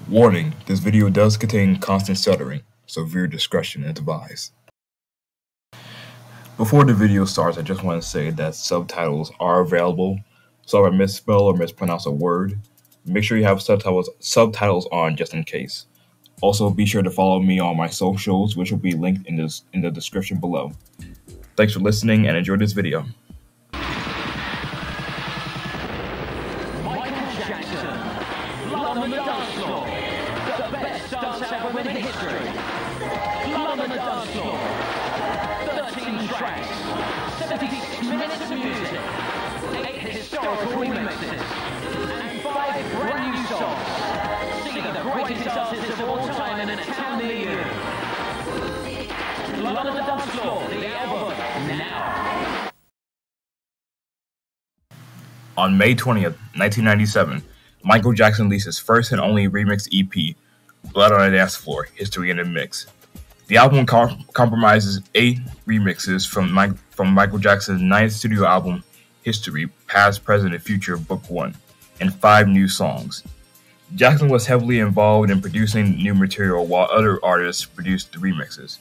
Warning, this video does contain constant stuttering, so viewer discretion is advised. Before the video starts, I just want to say that subtitles are available, so if I misspell or mispronounce a word, make sure you have subtitles on just in case. Also, be sure to follow me on my socials, which will be linked in the description below. Thanks for listening and enjoy this video. Love on the dance floor, the best dance album in history. Love on the dance floor, 13 tracks, 76 minutes of music, 8 historical remixes, and 5 brand new songs. See the greatest artists of all time in a town near you. Love on the dance floor, the album, now. On May 20th, 1997, Michael Jackson released his first and only remix EP, Blood on the Dance Floor, History in the Mix. The album comprises 8 remixes from Michael Jackson's 9th studio album, History, Past, Present, and Future, Book 1, and 5 new songs. Jackson was heavily involved in producing new material while other artists produced the remixes.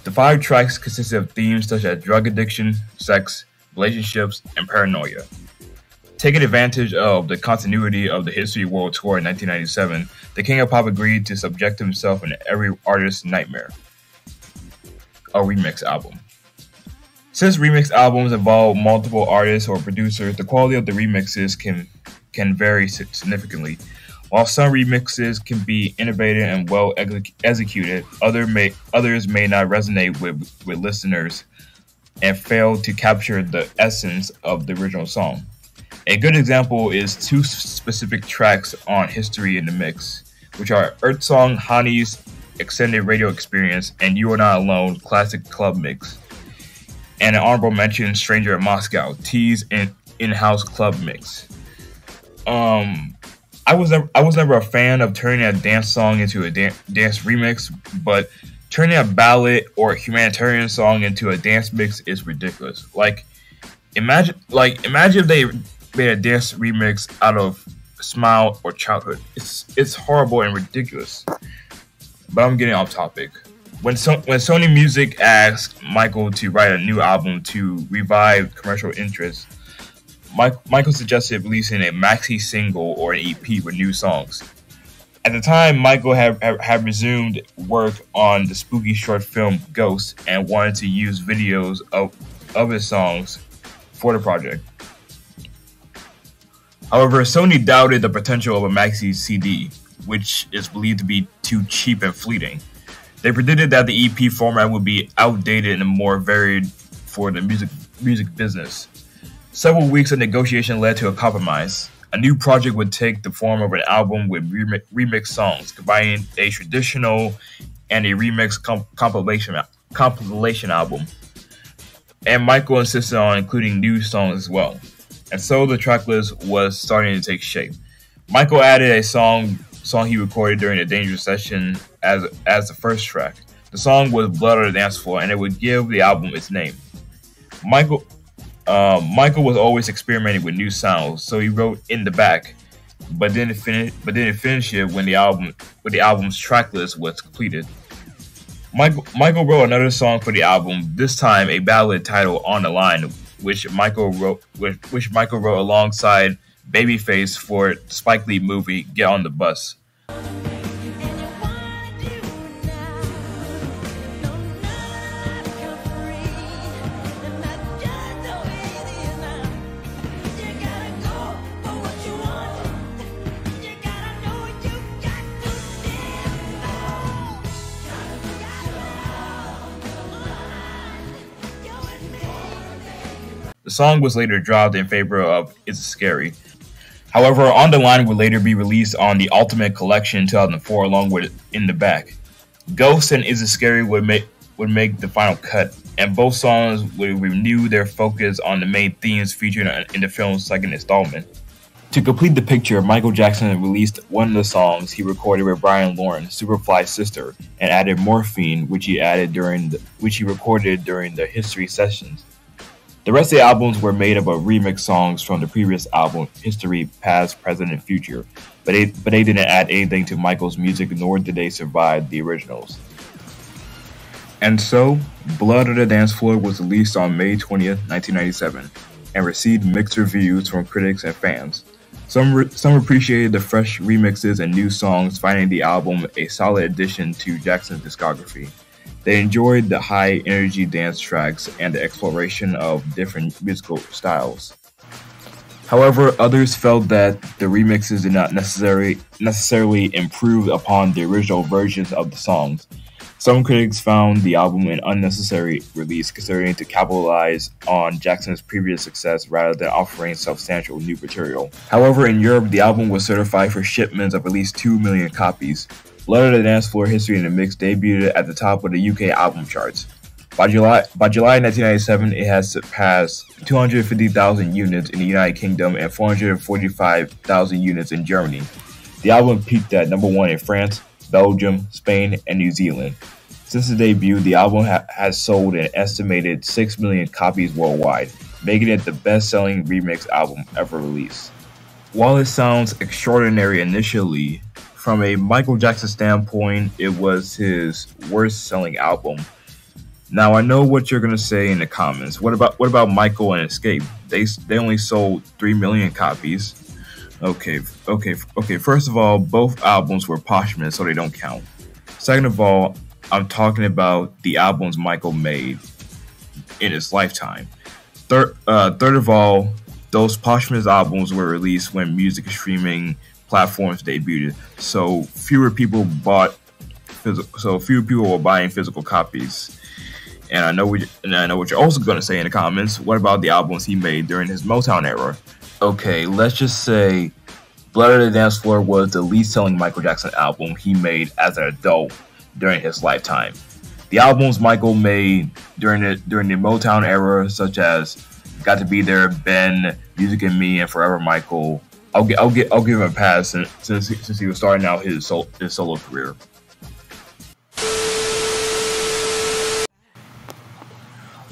The 5 tracks consisted of themes such as drug addiction, sex, relationships, and paranoia. Taking advantage of the continuity of the History World Tour in 1997, the King of Pop agreed to subject himself in every artist's nightmare, a remix album. Since remix albums involve multiple artists or producers, the quality of the remixes can vary significantly. While some remixes can be innovative and well executed, others may not resonate with listeners and fail to capture the essence of the original song. A good example is 2 specific tracks on History in the Mix, which are Earth Song Honey's Extended Radio Experience and You Are Not Alone Classic Club Mix, and an honorable mention Stranger in Moscow, T's in-house club mix. I was never a fan of turning a dance song into a dance remix, but turning a ballad or a humanitarian song into a dance mix is ridiculous. Imagine if they made a dance remix out of Smile or Childhood. It's horrible and ridiculous. But I'm getting off topic. When Sony Music asked Michael to write a new album to revive commercial interest, Michael suggested releasing a maxi single or an EP with new songs. At the time, Michael had resumed work on the spooky short film Ghost and wanted to use videos of his songs for the project. However, Sony doubted the potential of a maxi CD, which is believed to be too cheap and fleeting. They predicted that the EP format would be outdated and more varied for the music business. Several weeks of negotiation led to a compromise. A new project would take the form of an album with remix songs, combining a traditional and a remix compilation album. And Michael insisted on including new songs as well. And so the tracklist was starting to take shape. Michael added a song he recorded during the Dangerous session as the first track. The song was Blood on the Dance Floor, and it would give the album its name. Michael was always experimenting with new sounds, so he wrote In the Back, but didn't finish it when the album's tracklist was completed. Michael wrote another song for the album, this time a ballad titled On the Line, which Michael wrote alongside Babyface for Spike Lee movie Get on the Bus. The song was later dropped in favor of It's Scary. However, On the Line would later be released on the Ultimate Collection in 2004 along with In the Back. Ghost and Is It Scary would make the final cut, and both songs would renew their focus on the main themes featured in the film's second installment. To complete the picture, Michael Jackson released one of the songs he recorded with Brian Lauren, Superfly's sister, and added Morphine, which he recorded during the History sessions. The rest of the albums were made up of remix songs from the previous album, History, Past, Present, and Future, but they didn't add anything to Michael's music, nor did they survive the originals. And so, Blood on the Dance Floor was released on May 20th, 1997, and received mixed reviews from critics and fans. Some appreciated the fresh remixes and new songs, finding the album a solid addition to Jackson's discography. They enjoyed the high-energy dance tracks and the exploration of different musical styles. However, others felt that the remixes did not necessarily improve upon the original versions of the songs. Some critics found the album an unnecessary release, considering to capitalize on Jackson's previous success rather than offering substantial new material. However, in Europe, the album was certified for shipments of at least 2 million copies. Blood on the Dance Floor, History in the Mix debuted at the top of the UK album charts. By July 1997, it had surpassed 250,000 units in the United Kingdom and 445,000 units in Germany. The album peaked at number 1 in France, Belgium, Spain, and New Zealand. Since the debut, the album has sold an estimated 6 million copies worldwide, making it the best-selling remix album ever released. While it sounds extraordinary initially, from a Michael Jackson standpoint, it was his worst-selling album. Now, I know what you're gonna say in the comments. What about Michael and Escape? They only sold 3 million copies. Okay. First of all, both albums were posthumous, so they don't count. Second of all, I'm talking about the albums Michael made in his lifetime. Third of all, those posthumous albums were released when music streaming platforms debuted, so fewer people were buying physical copies. And I know what you're also going to say in the comments. What about the albums he made during his Motown era? Okay, let's just say Blood on the Dance Floor was the least selling Michael Jackson album he made as an adult during his lifetime. The albums Michael made during the Motown era, such as Got to Be There, Ben, Music and Me, and Forever Michael, I'll give him a pass since he was starting out his solo career.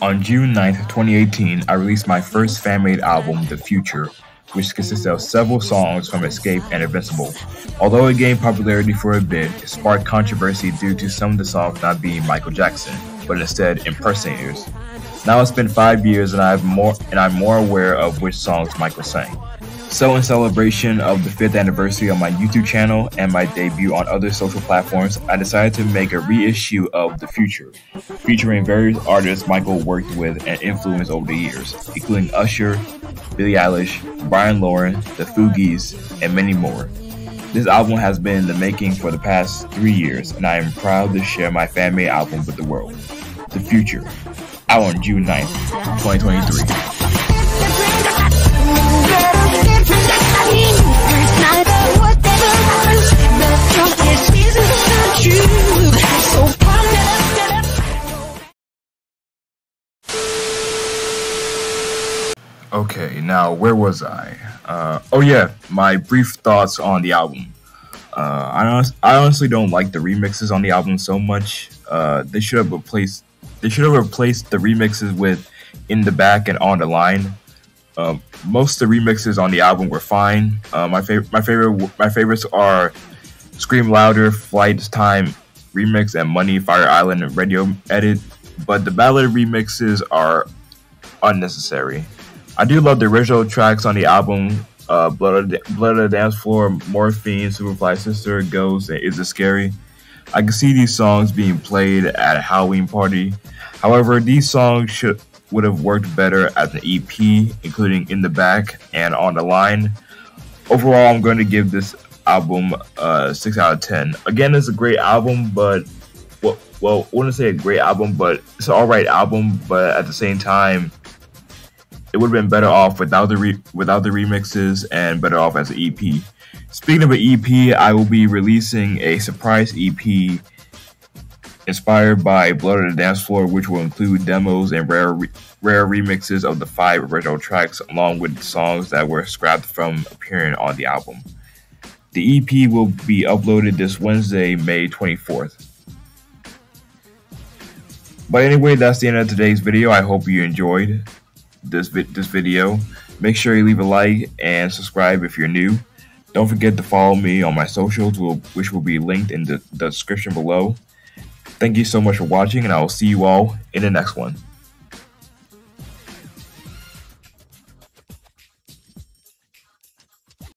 On June 9th, 2018, I released my first fan-made album, The Future, which consists of several songs from Escape and Invincible. Although it gained popularity for a bit, it sparked controversy due to some of the songs not being Michael Jackson, but instead impersonators. Now it's been 5 years and I'm more aware of which songs Michael sang. So in celebration of the 5th anniversary of my YouTube channel and my debut on other social platforms, I decided to make a reissue of The Future, featuring various artists Michael worked with and influenced over the years, including Usher, Billie Eilish, Brian Lauren, The Fugees, and many more. This album has been in the making for the past 3 years, and I am proud to share my fan-made album with the world. The Future, out on June 9th, 2023. Okay, now where was I? My brief thoughts on the album. I honestly don't like the remixes on the album so much. They should have replaced the remixes with In the Back and On the Line. Most of the remixes on the album were fine. My favorites are Scream Louder, Flight Time remix, and Money, Fire Island radio edit. But the ballad remixes are unnecessary. I do love the original tracks on the album: Blood on the Dance Floor, Morphine, Superfly Sister, Ghost, and Is It Scary. I can see these songs being played at a Halloween party. However, these songs would have worked better as an EP, including In the Back and On the Line. Overall, I'm going to give this album a 6 out of 10. Again, it's a great album, but I wouldn't say a great album, but it's an alright album. But at the same time, it would have been better off without the remixes and better off as an EP. Speaking of an EP, I will be releasing a surprise EP inspired by Blood on the Dance Floor, which will include demos and rare remixes of the 5 original tracks, along with songs that were scrapped from appearing on the album. The EP will be uploaded this Wednesday, May 24th. But anyway, that's the end of today's video. I hope you enjoyed. this video. Make sure you leave a like and subscribe if you're new. Don't forget to follow me on my socials, which will be linked in the description below. Thank you so much for watching, and I will see you all in the next one.